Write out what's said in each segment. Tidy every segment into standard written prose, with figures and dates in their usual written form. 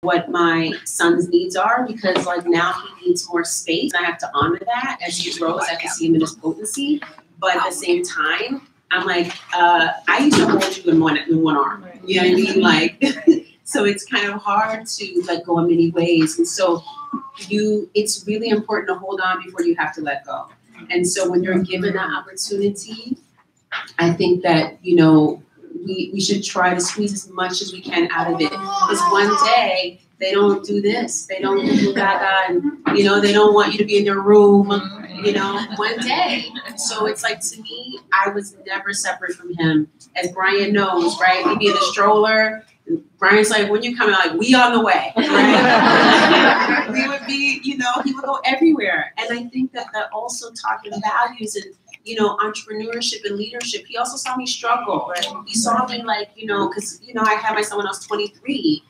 what my son's needs are, because like now he needs more space. I have to honor that as he grows. I have to see him in his potency, but at the same time, I'm like, I used to hold you in one arm. You know what I mean? Like, so it's kind of hard to let go in many ways, and so it's really important to hold on before you have to let go. And so when you're given that opportunity, I think that, you know, we should try to squeeze as much as we can out of it. Because one day they don't do this, they don't do gaga, and you know, they don't want you to be in their room, you know, one day. So it's like, to me, I was never separate from him. As Bryant knows, right? We'd be in the stroller. Bryant's like, when you coming? Like, we on the way, right? We would be, you know, he would go everywhere. And I think that also taught him values and, you know, entrepreneurship and leadership. He also saw me struggle. Right? He saw me like, you know, because, you know, I had my son when I was 23.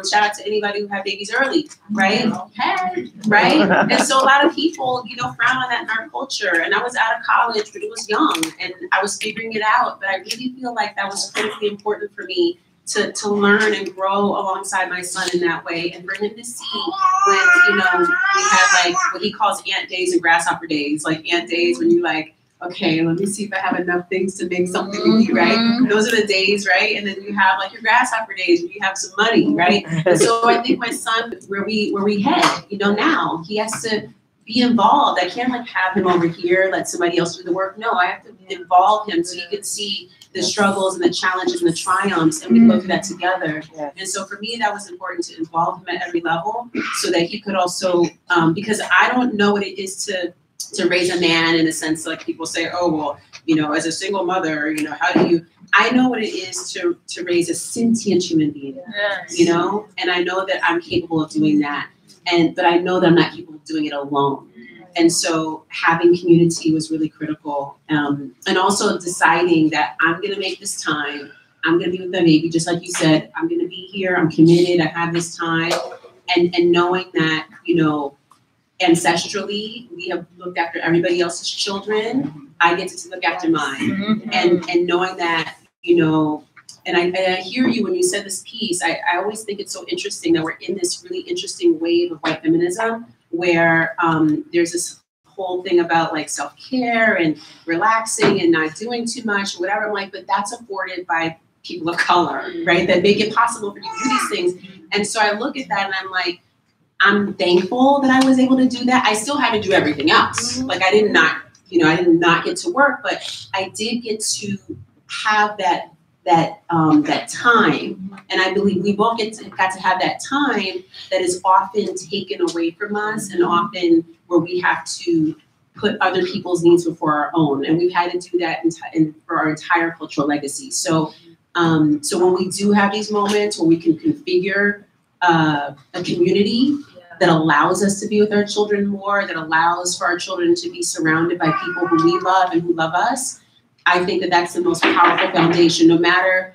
Shout out to anybody who had babies early, right? Hey, right? And so a lot of people, you know, frown on that in our culture. And I was out of college, but it was young and I was figuring it out. But I really feel like that was critically important for me to learn and grow alongside my son in that way, and for him to see when, you know, we had like what he calls ant days and grasshopper days. Like ant days when you like, okay, let me see if I have enough things to make something to eat, right? Those are the days, right? And then you have like your grasshopper days when you have some money, right? And so I think my son, where we head, you know, now he has to be involved. I can't like have him over here, let somebody else do the work. No, I have to involve him so he can see the struggles and the challenges and the triumphs, and we go through that together. And so for me, that was important to involve him at every level so that he could also, because I don't know what it is to raise a man in a sense, like people say, oh, well, you know, as a single mother, you know, how do you, I know what it is to raise a sentient human being, you know, and I know that I'm capable of doing that. But I know that I'm not capable of doing it alone. And so having community was really critical. And also deciding that I'm going to make this time. I'm going to be with the baby, just like you said. I'm going to be here. I'm committed. I have this time. And knowing that, you know, ancestrally, we have looked after everybody else's children. I get to look after mine. And knowing that, you know, and I hear you when you said this piece. I always think it's so interesting that we're in this really interesting wave of white feminism where there's this whole thing about like self-care and relaxing and not doing too much or whatever. I'm like, but that's afforded by people of color, right? That make it possible for you to do these things. And so I look at that and I'm like, I'm thankful that I was able to do that. I still had to do everything else. Like I did not get to work, but I did get to have that time. And I believe we both got to have that time that is often taken away from us and often where we have to put other people's needs before our own. And we've had to do that for our entire cultural legacy. So when we do have these moments where we can configure a community that allows us to be with our children more, that allows for our children to be surrounded by people who we love and who love us, I think that that's the most powerful foundation, no matter.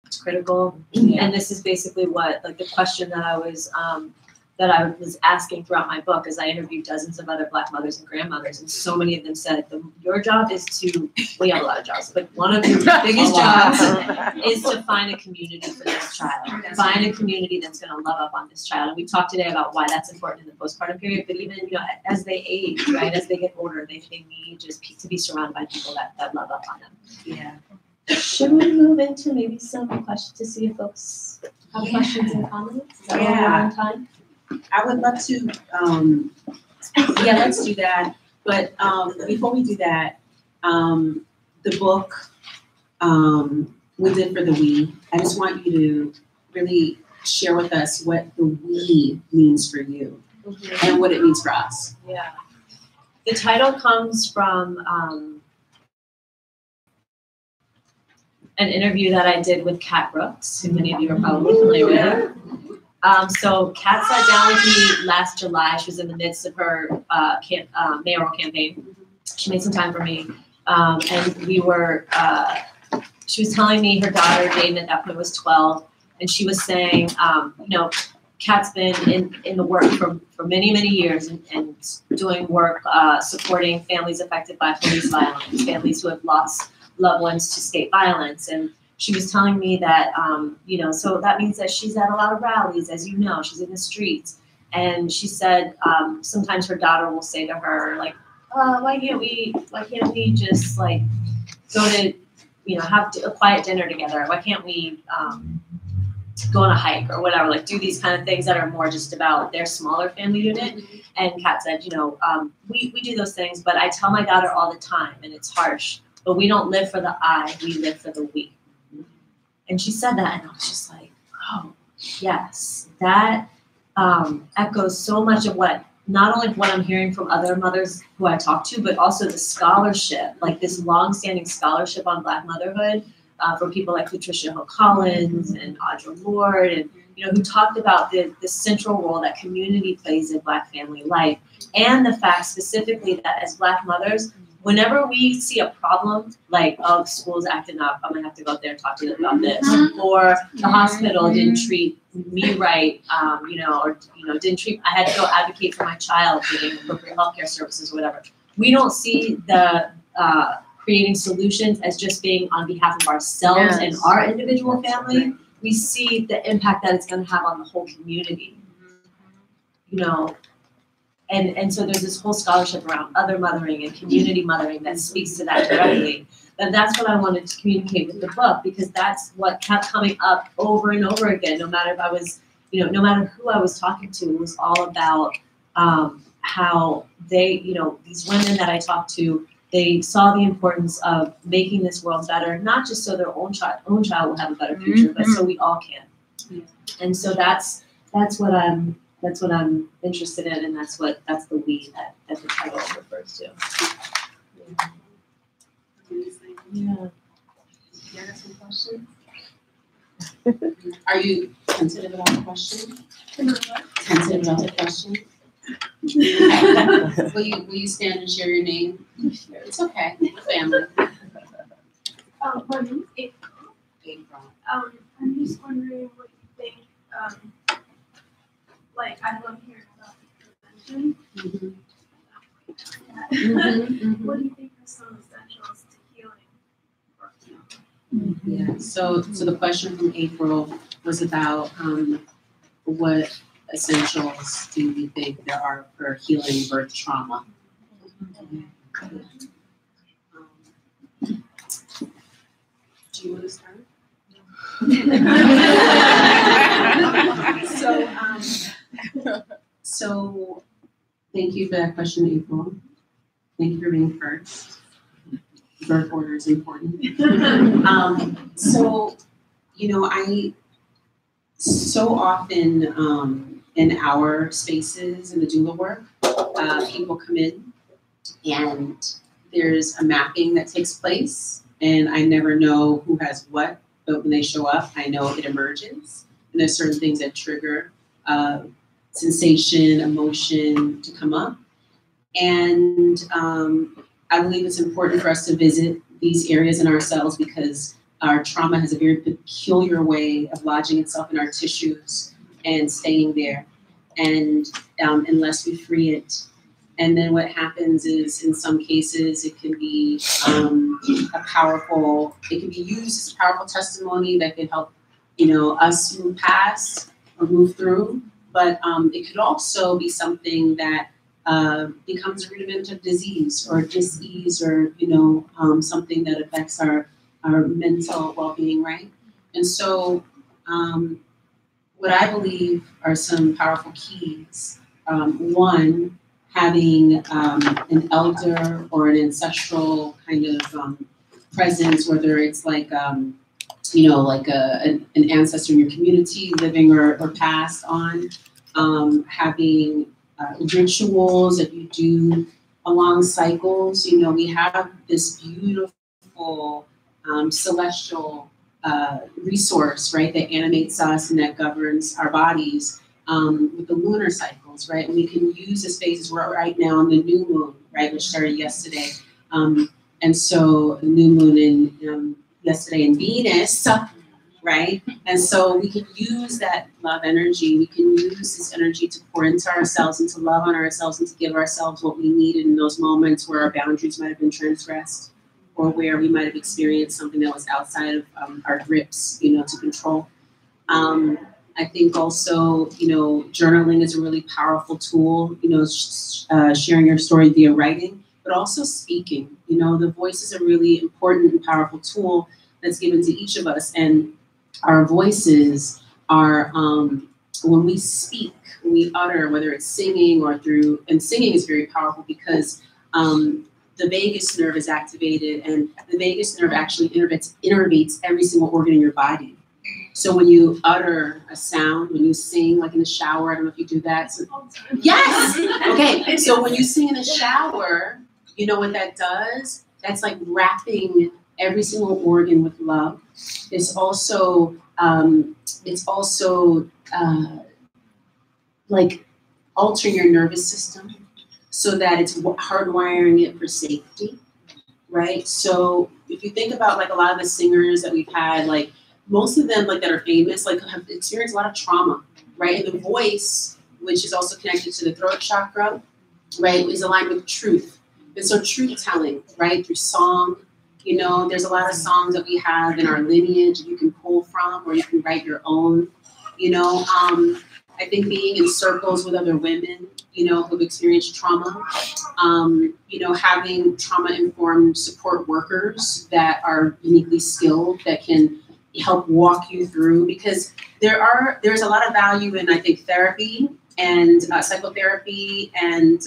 It's critical. And this is basically what, like the question that I was asking throughout my book as I interviewed dozens of other Black mothers and grandmothers. And so many of them said, your job is to, we have a lot of jobs, but one of your biggest jobs is to find a community for this child. Find a community that's going to love up on this child. And we talked today about why that's important in the postpartum period, but even, you know, as they age, right, as they get older, they need just to be surrounded by people that love up on them. Yeah. Should we move into maybe some questions to see if folks have questions and comments? Is that what we're on time? I would love to, let's do that. But before we do that, the book we did for the we, I just want you to really share with us what the we means for you and what it means for us. Yeah. The title comes from an interview that I did with Kat Brooks, who many of you are probably familiar with. So Kat sat down with me last July. She was in the midst of her mayoral campaign. She made some time for me. And we were, she was telling me her daughter, Jaden, at that point was 12. And she was saying, you know, Kat's been in the work for many, many years and doing work supporting families affected by police violence, families who have lost loved ones to state violence. And she was telling me that, you know, so that means that she's at a lot of rallies, as you know, she's in the streets. And she said sometimes her daughter will say to her, like, why can't we just like go to, you know, have a quiet dinner together? Why can't we go on a hike or whatever, like do these kind of things that are more just about their smaller family unit? And Kat said, you know, we do those things, but I tell my daughter all the time, and it's harsh, but we don't live for the I, we live for the we. And she said that, and I was just like, oh, yes, that echoes so much of what, not only what I'm hearing from other mothers who I talk to, but also the scholarship, like this long-standing scholarship on Black motherhood from people like Patricia Hill Collins and Audre Lorde, and you know, who talked about the central role that community plays in Black family life, and the fact specifically that as Black mothers, whenever we see a problem, like, oh, school's acting up, I'm gonna have to go out there and talk to them about this, or the hospital didn't treat me right, you know, or you know, I had to go advocate for my child getting appropriate healthcare services or whatever. We don't see the creating solutions as just being on behalf of ourselves and our individual family. We see the impact that it's going to have on the whole community, you know. And so there's this whole scholarship around other mothering and community mothering that speaks to that directly. And that's what I wanted to communicate with the book, because that's what kept coming up over and over again. No matter if I was, you know, no matter who I was talking to, it was all about how they, you know, these women that I talked to, they saw the importance of making this world better, not just so their own child will have a better future, but so we all can. And so that's what I'm interested in, and that's the we that the title refers to. Yeah. You have some questions? Are you tentative about the question? Tentative about the question? Will you stand and share your name? It's okay. Family. My name is April. I'm just wondering what you think. Like, I love hearing about the prevention. What do you think are some essentials to healing? Yeah. So the question from April was about what essentials do we think there are for healing birth trauma? Do you want to start? So thank you for that question, April. Thank you for being first. Birth order is important. So, you know, I so often in our spaces in the doula work, people come in and there's a mapping that takes place, and I never know who has what, but when they show up, I know it emerges. And there's certain things that trigger sensation, emotion to come up. And I believe it's important for us to visit these areas in ourselves, because our trauma has a very peculiar way of lodging itself in our tissues and staying there, and unless we free it. And then what happens is, in some cases, it can be it can be used as a powerful testimony that can help, you know, us move past or move through. But it could also be something that becomes a rudiment of disease or dis-ease, or, you know, something that affects our mental well-being, right? And so what I believe are some powerful keys. One, having an elder or an ancestral kind of presence, whether it's like, you know, like an ancestor in your community living or passed on, having rituals that you do along cycles. You know, we have this beautiful celestial resource, right, that animates us and that governs our bodies with the lunar cycles, right? And we can use the spaces. We're right now on the new moon, right, which started yesterday. And so the new moon in yesterday in Venus, right? And so we can use that love energy. We can use this energy to pour into ourselves and to love on ourselves and to give ourselves what we needed in those moments where our boundaries might have been transgressed, or where we might have experienced something that was outside of our grips, to control. I think also, journaling is a really powerful tool, sharing your story via writing, but also speaking. The voice is a really important and powerful tool that's given to each of us. And our voices are, when we speak, when we utter, whether it's singing or and singing is very powerful because the vagus nerve is activated, and the vagus nerve actually innervates every single organ in your body. So when you utter a sound, when you sing, like in the shower, I don't know if you do that. So, yes! Okay, so when you sing in the shower, you know what that does? That's like wrapping every single organ with love. It's also like altering your nervous system so that it's hardwiring it for safety, right? So if you think about like a lot of the singers that we've had, like most of them like that are famous, like have experienced a lot of trauma, right? And the voice, which is also connected to the throat chakra, right, is aligned with truth. And so truth telling, right, through song, there's a lot of songs that we have in our lineage you can pull from, or you can write your own, I think being in circles with other women, who've experienced trauma, having trauma-informed support workers that are uniquely skilled that can help walk you through, because there's a lot of value in, I think, therapy and psychotherapy and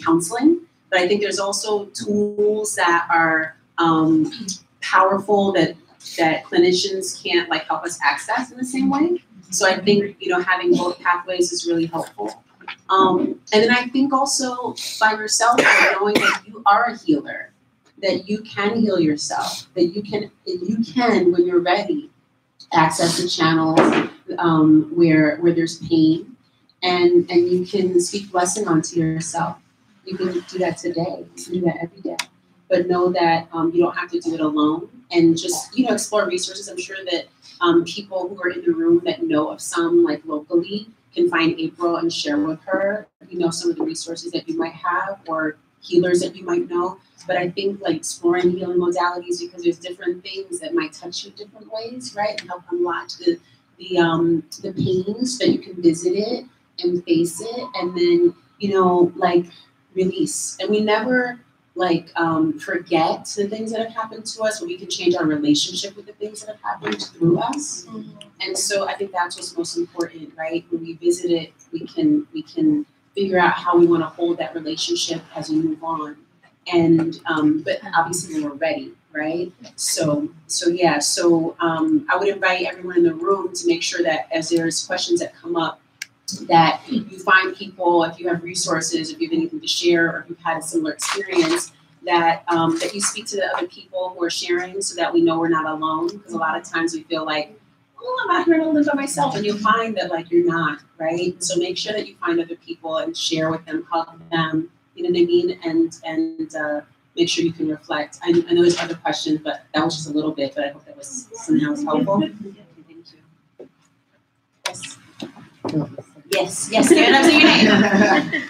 counseling, but I think there's also tools that are powerful that clinicians can't like help us access in the same way. So I think, having both pathways is really helpful. And then I think also by yourself, knowing that you are a healer, that you can heal yourself, that you can, when you're ready, access the channels where there's pain, and you can speak blessing onto yourself. You can do that today. You can do that every day. But know that you don't have to do it alone, and just, explore resources. I'm sure that people who are in the room that know of some, like locally, can find April and share with her, some of the resources that you might have or healers that you might know. But I think like exploring healing modalities, because there's different things that might touch you different ways, right? And help unlock the pains that you can visit it and face it, and then, like release. And we never forget the things that have happened to us, but we can change our relationship with the things that have happened through us. Mm-hmm. And so I think that's what's most important, right? When we visit it, we can figure out how we want to hold that relationship as we move on. And but obviously when we're ready, right? So I would invite everyone in the room to make sure that as there's questions that come up, that you find people, if you have resources, if you have anything to share, or if you've had a similar experience, that you speak to the other people who are sharing, so that we know we're not alone. Because a lot of times we feel like, oh, I'm out here to live by myself, and you'll find that like you're not, right? So make sure that you find other people and share with them, hug them, you know what I mean, and make sure you can reflect. I know there's other questions, but that was just a little bit, but I hope that was somehow helpful. Thank you. Yes. Yes, stand up to your name.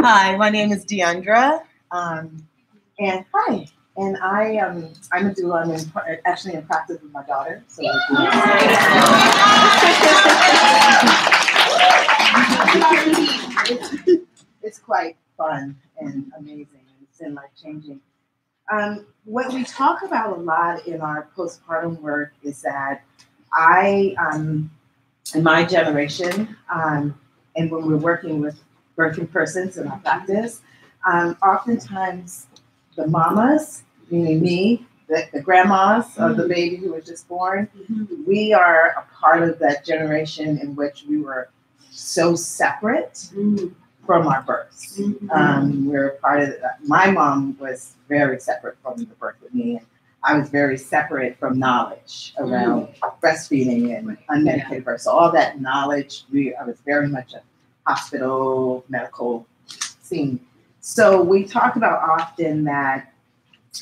Hi, my name is Deandra, and hi, and I'm a doula. I'm actually in practice with my daughter. So it's quite fun and amazing, and it's been life-changing. What we talk about a lot in our postpartum work is that in my generation, and when we're working with birthing persons in our practice, oftentimes the mamas, meaning me, the grandmas of the baby who was just born, we are a part of that generation in which we were so separate from our births. We're a part of my mom was very separate from the birth with me. And I was very separate from knowledge around breastfeeding and unmedicated birth. So all that knowledge, I was very much a hospital medical scene. So we talk about often that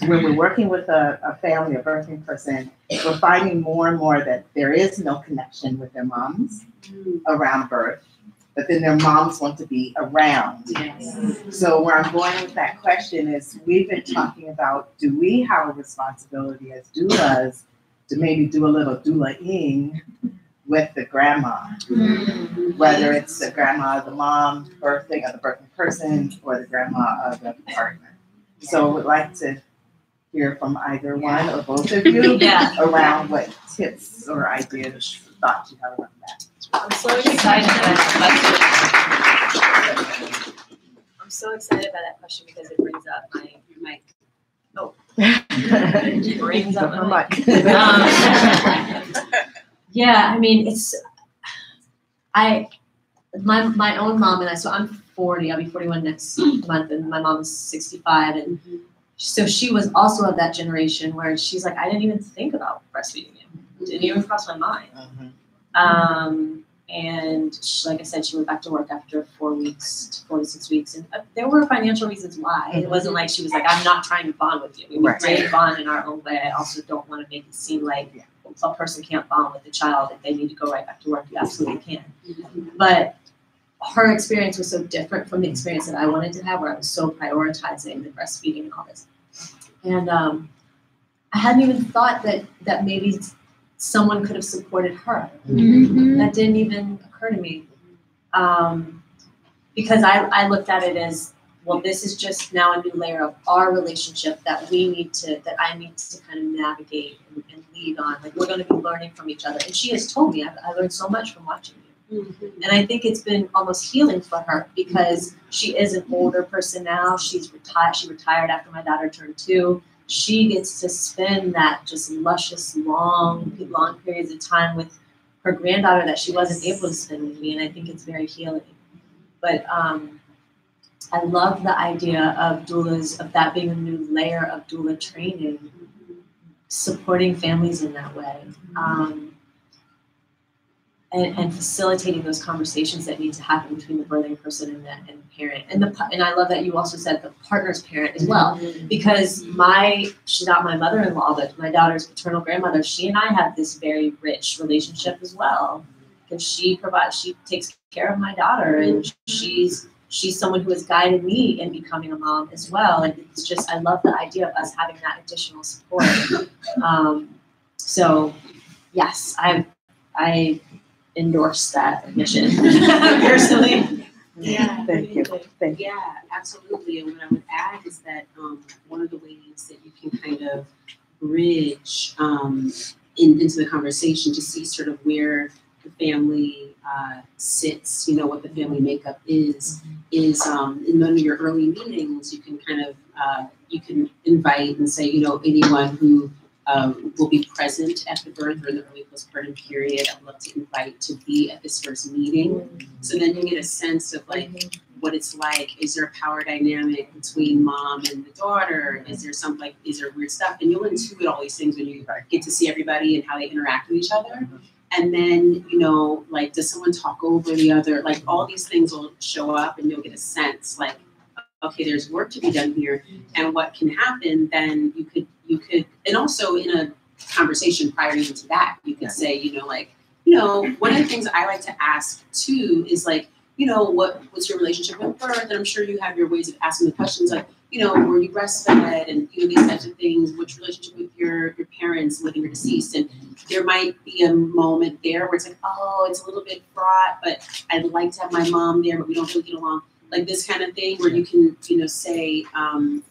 when we're working with a family, a birthing person, we're finding more and more that there is no connection with their moms around birth. but then their moms want to be around. Yes. So where I'm going with that question is, we've been talking about, do we have a responsibility as doulas to maybe do a little doula-ing with the grandma, whether it's the grandma of the mom birthing, or the birthing person, or the grandma of the partner. So I would like to hear from either one or both of you around what tips or ideas, thoughts you have around that. I'm so excited about that question. I'm so excited about that question because it brings up my mic. Oh, it brings up my mic. Yeah, I mean, it's my own mom and I. So I'm 40. I'll be 41 next month, and my mom is 65, and so she was also of that generation where she's like, I didn't even think about breastfeeding you. It didn't even cross my mind. And she, like I said, she went back to work after 4 weeks, 4 to 6 weeks. And there were financial reasons why. It wasn't like she was like, I'm not trying to bond with you. We would great bond in our own way. I also don't want to make it seem like a person can't bond with a child. If they need to go right back to work, you absolutely can. But her experience was so different from the experience that I wanted to have, where I was so prioritizing the breastfeeding and all this. And I hadn't even thought that maybe someone could have supported her. That didn't even occur to me. Because I looked at it as, well, this is just now a new layer of our relationship that I need to kind of navigate and lead on. Like, we're going to be learning from each other. And she has told me, I learned so much from watching you. And I think it's been almost healing for her, because she is an older person now. She's retired. She retired after my daughter turned 2. She gets to spend that just luscious, long periods of time with her granddaughter that she wasn't able to spend with me, and I think it's very healing. But I love the idea of doulas, of that being a new layer of doula training, supporting families in that way, and facilitating those conversations that need to happen between the birthing person and the parent. And I love that you also said the partner's parent as well, because she's not my mother-in-law, but my daughter's paternal grandmother, she and I have this very rich relationship as well, because she takes care of my daughter, and she's someone who has guided me in becoming a mom as well. And it's just, I love the idea of us having that additional support. So yes, I endorse that mission personally. Yeah, Thank you. Yeah, absolutely. And what I would add is that one of the ways that you can kind of bridge into the conversation to see sort of where the family sits, what the family makeup is in one of your early meetings, you can kind of you can invite and say, anyone who will be present at the birth or in the early postpartum period, I'd love to invite to be at this first meeting. So then you get a sense of like what it's like. Is there a power dynamic between mom and the daughter? Is there weird stuff? And you'll intuit all these things when you get to see everybody and how they interact with each other. And then, like, does someone talk over the other? Like, all these things will show up, and you'll get a sense like, okay, there's work to be done here, and what can happen. Then you could, and also in a conversation prior even to that, you could say, one of the things I like to ask too is like, what's your relationship with birth? And I'm sure you have your ways of asking the questions, like, were you breastfed, and these types of things. What's your relationship with your parents, living or deceased? And there might be a moment there where it's like, oh, it's a little bit fraught, but I'd like to have my mom there, but we don't really get along. Like this kind of thing, where you can, say,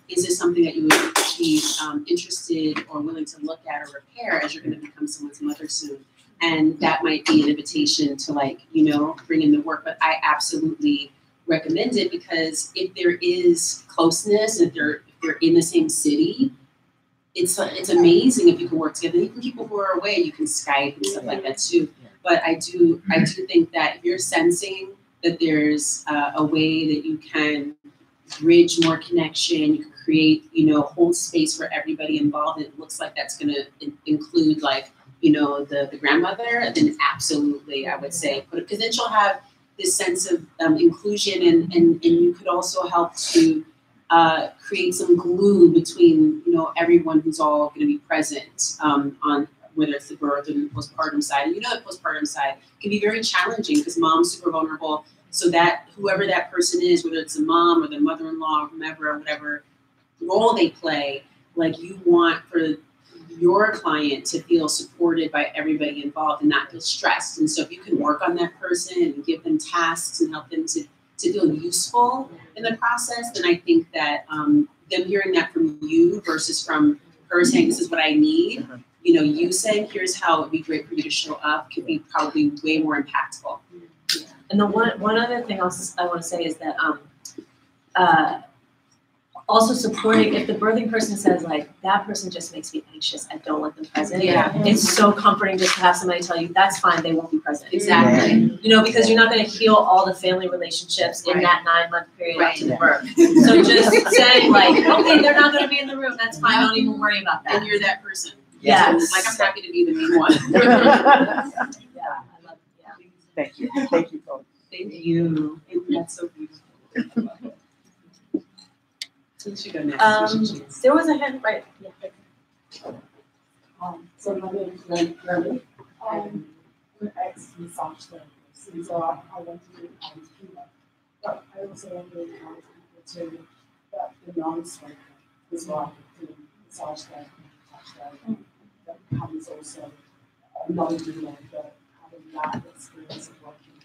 is this something that you would be interested or willing to look at or repair as you're going to become someone's mother soon? And that might be an invitation to, like, bring in the work. But I absolutely recommend it, because if there is closeness, if you're in the same city, it's amazing if you can work together. Even people who are away, you can Skype and stuff like that too. But I do think that if you're sensing that there's a way that you can bridge more connection, you can create, hold space for everybody involved, and it looks like that's going to include, like, the grandmother, then absolutely, I would say, because then she'll have this sense of inclusion, and you could also help to create some glue between, everyone who's all going to be present on whether it's the birth and postpartum side. And you know, the postpartum side can be very challenging because mom's super vulnerable. So that whoever that person is, whether it's a mom or the mother-in-law or whomever or whatever role they play, like you want for your client to feel supported by everybody involved and not feel stressed. And so if you can work on that person and give them tasks and help them to feel useful in the process, then I think that them hearing that from you versus from her saying, this is what I need, you know, you saying, here's how it would be great for you to show up, could be probably way more impactful. And the one other thing I want to say is that also supporting, if the birthing person says like, that person just makes me anxious, I don't want them present. Yeah. It's so comforting just to have somebody tell you, that's fine, they won't be present. Exactly. You know, because you're not going to heal all the family relationships in that 9-month period up to the birth. Yeah. So just saying like, okay, they're not going to be in the room, that's fine, don't even worry about that. And you're that person. Yes. Like, I'm happy to be the main one. Yeah, I love it. Thank you. Thank you both. Thank you. And that's so beautiful. You should go next. There was a hand, right? Yeah. So my name is Lenny. I'm an ex-massage therapist, and so I want to do Keynote. But I also want to encourage people to the non-smoker as well, doing massage therapy, touch therapy. That becomes also a non-doer, but having that experience of working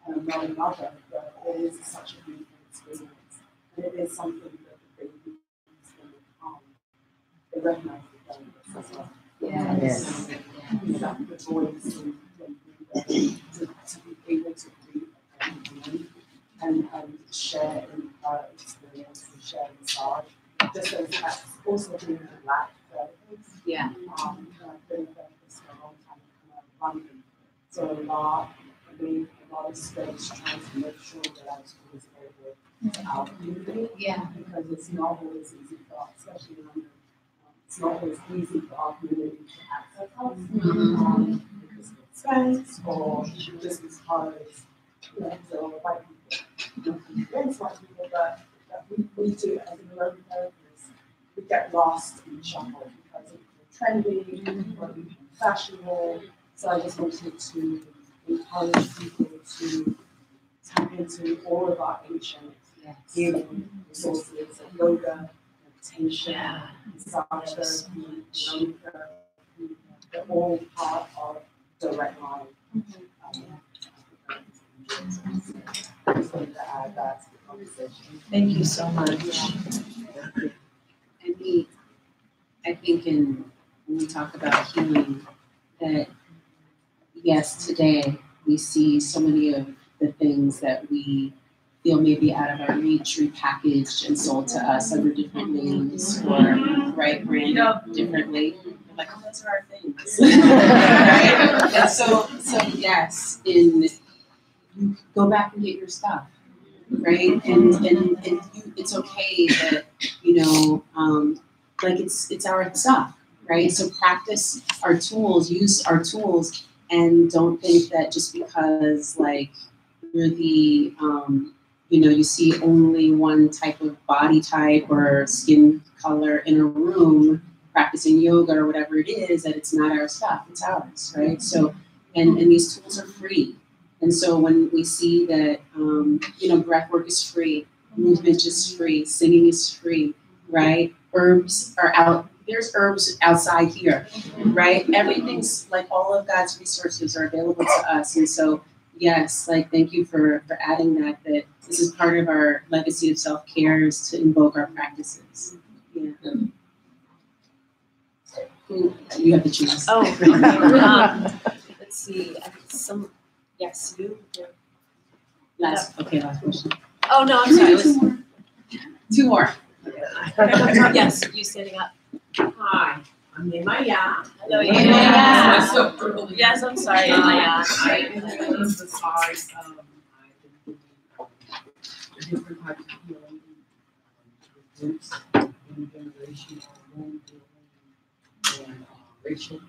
and knowing another, that it is such a beautiful experience. And it is something that the baby is going to they recognize the benefits as well. Yes. That the voice to be able to breathe and share in her experience and share massage. Just as also being a black therapist. Yeah. I've been a therapist for a long time in London. So a lot of space trying to make sure that I was always available to our community. Yeah. Because it's not always easy for us, especially in London. It's not always easy for our community to access us because of expense or just because there are white people. Against white people that we do as an American therapist, we get lost in the shuffle because it's trendy or we become fashionable. So I just wanted to encourage people to tap into all of our ancient healing resources of yoga, meditation, massage therapy, yoga. They're all part of direct line. I just wanted to add that to the conversation. Thank you so much. And I think when we talk about healing, that yes, today we see so many of the things that we feel may be out of our reach repackaged and sold to us under different names or branded differently. We're like, oh, those are our things. Right? And so yes, you go back and get your stuff. Right? And it's okay that, like it's our stuff, right? So practice our tools, use our tools, and don't think that just because like you're the you see only one type of body type or skin color in a room practicing yoga or whatever it is, that it's not our stuff, it's ours, right? So and these tools are free. And so when we see that breath work is free, movement is free, singing is free, right? Herbs are out. There's herbs outside here, right? Everything's like all of God's resources are available to us. And so, yes, like thank you for adding that this is part of our legacy of self-care is to invoke our practices. Yeah. You have to choose. Oh, okay. Let's see. Yes, you. Last question. Oh, no, I'm sorry. It was Two more. yes, you standing up. Hi, I'm Yemaya. Hello, Yemaya. Yemaya. Yes, I'm sorry, Yemaya. I emphasize different types of healing, groups, intergenerational wound healing, and racial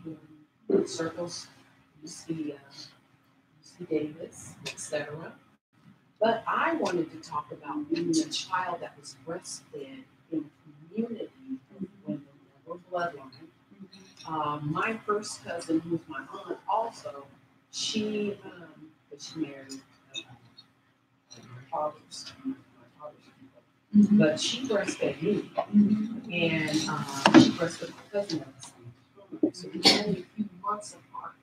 healing circles. You see Davis, etc. But I wanted to talk about being a child that was breastfed in community when there were bloodline, My first cousin, who's my aunt, also, she married my father's people, but she breastfed me, and she breastfed my cousin at the same time. So we were only a few months apart.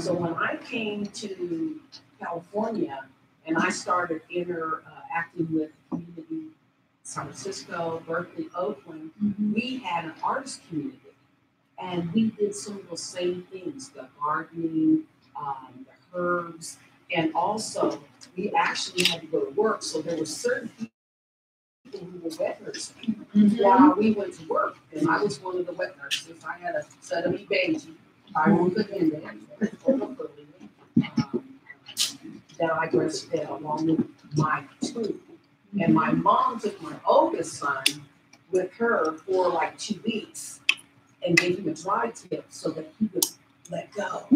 So when I came to California and I started interacting with community, San Francisco, Berkeley, Oakland, we had an artist community. And we did some of those same things, the gardening, the herbs, and also we actually had to go to work. So there were certain people who were wet nurses while we went to work. And I was one of the wet nurses. I had a suddenly baby. I won't put in there. That I breastfed along with my two. And my mom took my oldest son with her for like 2 weeks and gave him a dry tip so that he would let go.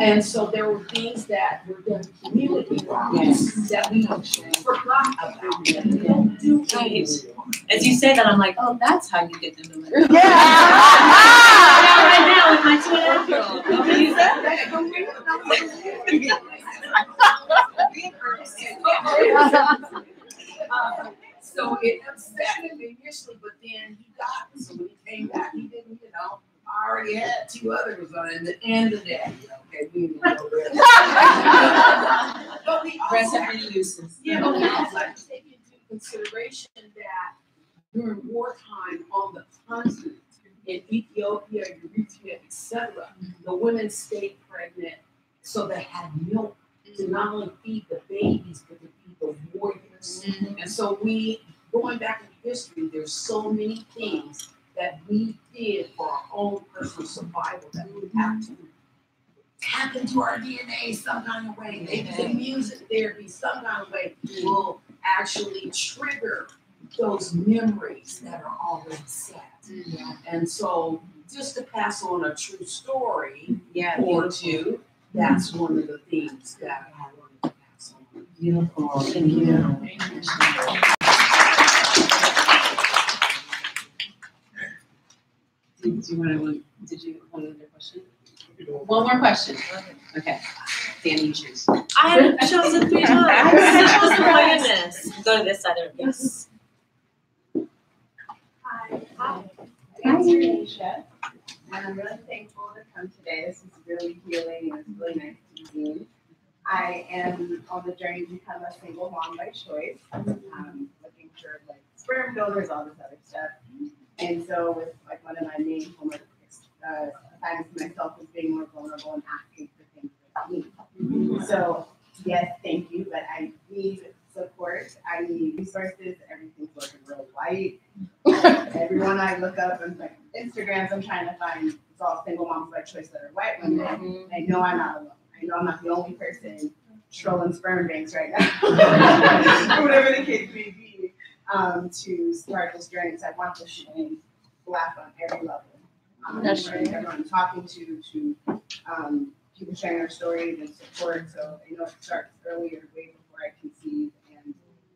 And so there were things that were done community that we forgot about. That we don't do anymore. As you say that, I'm like, oh, that's how you get them to live. Yeah. Right now with my 2.5-year-old. You said that. So it upset him initially, but then he got it. So when he came back, he didn't, I already had 2 others on the end of that. Okay, we didn't know that. But we also have uses. Yeah, but we also have to take into consideration that during wartime on the continent, in Ethiopia, Eritrea, etc., the women stayed pregnant so they had milk to not only feed the babies, but to feed the warriors. And so going back in history, there's so many things that we did for our own personal survival that we have to tap into our DNA some kind of way. Maybe the music therapy some kind of way will actually trigger those memories that are already set. And so just to pass on a true story or two, that's one of the things that I wanted to pass on. Beautiful. Thank you. Did you want another question? One more question. Okay. Dani, you choose. I haven't chosen 3 times. I chose awareness. Go to this side of yes. Hi. I'm Tanisha, and I'm really thankful to come today. This is really healing and it's really nice to be seen. I am on the journey to become a single mom by choice. Looking for sperm donors, all this other stuff. And so with one of my main homework assignments to myself is being more vulnerable and asking for things that I need. So yes, thank you, but I need support. I need resources. Everything's looking real white. Everyone I look up and Instagrams, I'm trying to find it's all single moms by choice that are white women. I know I'm not alone. I know I'm not the only person trolling sperm banks right now, whatever the case may be, to start this journey. Because I want this to be black on every level. Everyone talking to people sharing their stories and support. So I know it starts earlier, way before I conceive. And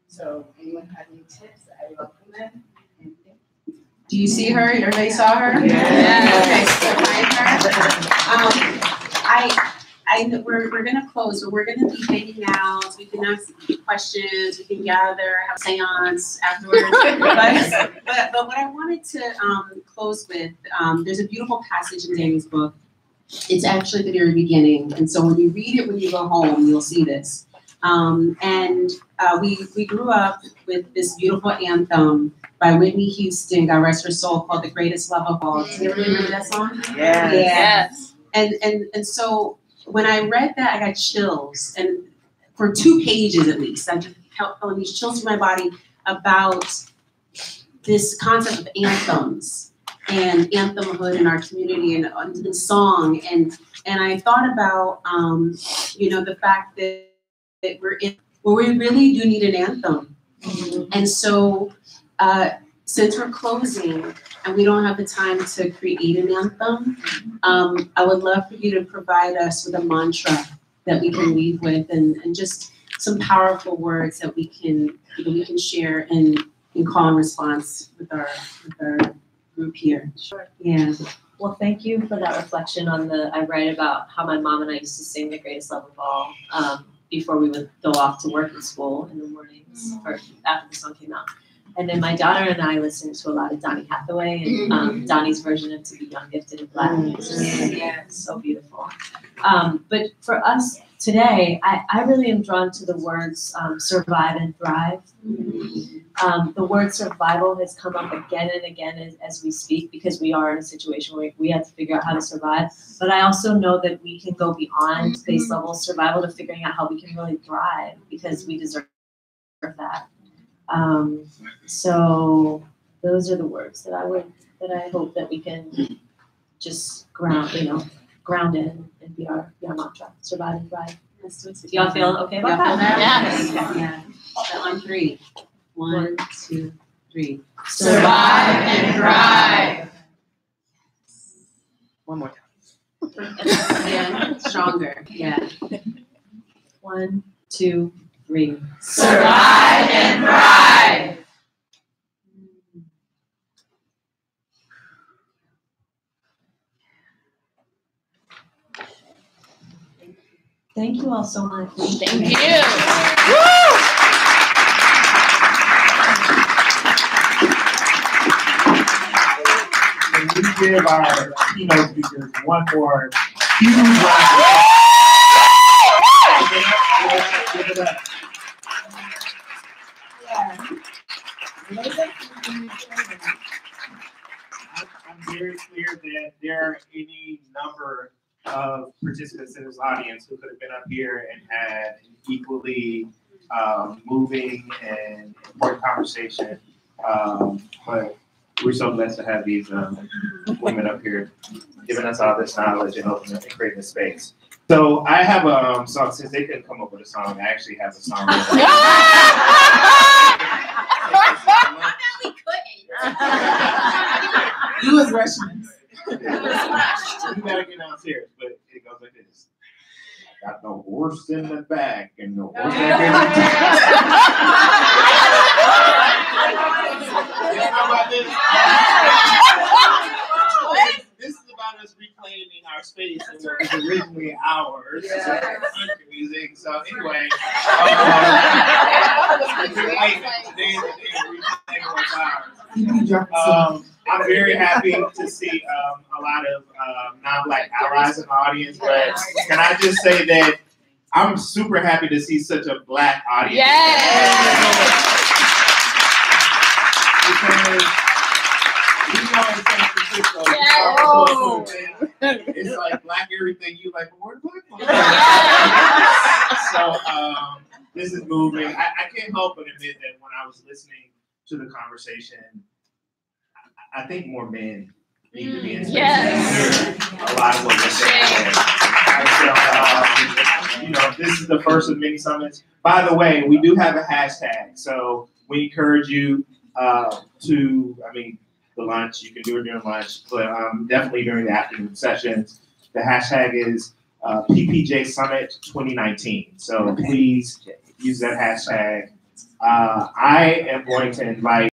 so anyone has any tips, I welcome them. And thank you. Do you see her? Everybody saw her? Yeah. Okay, so we're gonna close, but we're gonna be hanging out. We can ask questions. We can gather, have a seance afterwards. but what I wanted to close with, there's a beautiful passage in Dani's book. It's actually the very beginning, and so when you read it when you go home, you'll see this. We grew up with this beautiful anthem by Whitney Houston, God rest her soul, called "The Greatest Love of All." Does anybody remember that song? Yes. And so when I read that, I got chills, and for 2 pages at least, I just felt these chills through my body about this concept of anthems and anthemhood in our community and song, and I thought about the fact that we really do need an anthem, and so since we're closing and we don't have the time to create an anthem, I would love for you to provide us with a mantra that we can leave with, and just some powerful words that we can share and call and response with our group here. Sure. Yeah. Well, thank you for that reflection on I write about how my mom and I used to sing The Greatest Love of All before we would go off to work and school in the mornings or after the song came out. And then my daughter and I listened to a lot of Dani Hathaway and Dani's version of To Be Young, Gifted, and Black. It's just so beautiful. But for us today, I really am drawn to the words survive and thrive. The word survival has come up again and again as we speak because we are in a situation where we have to figure out how to survive. But I also know that we can go beyond base level survival to figuring out how we can really thrive because we deserve that. So those are the words that I hope that we can just ground in and be our mantra, survive and thrive. Do y'all feel okay about that? Yeah. On 3. 1, 2, 3. Survive and thrive. One more time. Yeah, stronger. Yeah. 1, 2, 3. Survive and thrive. Thank you all so much. Thank you. We give our keynote speakers one more huge round. Give it up. I'm very clear that there are any number of participants in this audience who could have been up here and had an equally moving and important conversation. But we're so blessed to have these women up here giving us all this knowledge and opening up and creating a space. So I have a song, since they couldn't come up with a song, I actually have a song. You was rushing. You gotta get downstairs, but it goes like this. Got the horse in the back and the horse in the This is about us reclaiming our space and what was originally ours. Country music. So anyway, today is the day of reclaiming what's ours. I'm very happy to see a lot of non-Black allies in the audience, but can I just say that I'm super happy to see such a Black audience. Because you know in San Francisco, it's like Black everything. You like, where Black? So this is moving. I can't help but admit that when I was listening to the conversation, I think more men need to be in space to hear a lot of what we're saying. So, this is the first of many summits. By the way, we do have a hashtag, so we encourage you the lunch, you can do it during lunch, but definitely during the afternoon sessions. The hashtag is PPJ Summit 2019. So please use that hashtag. I am going to invite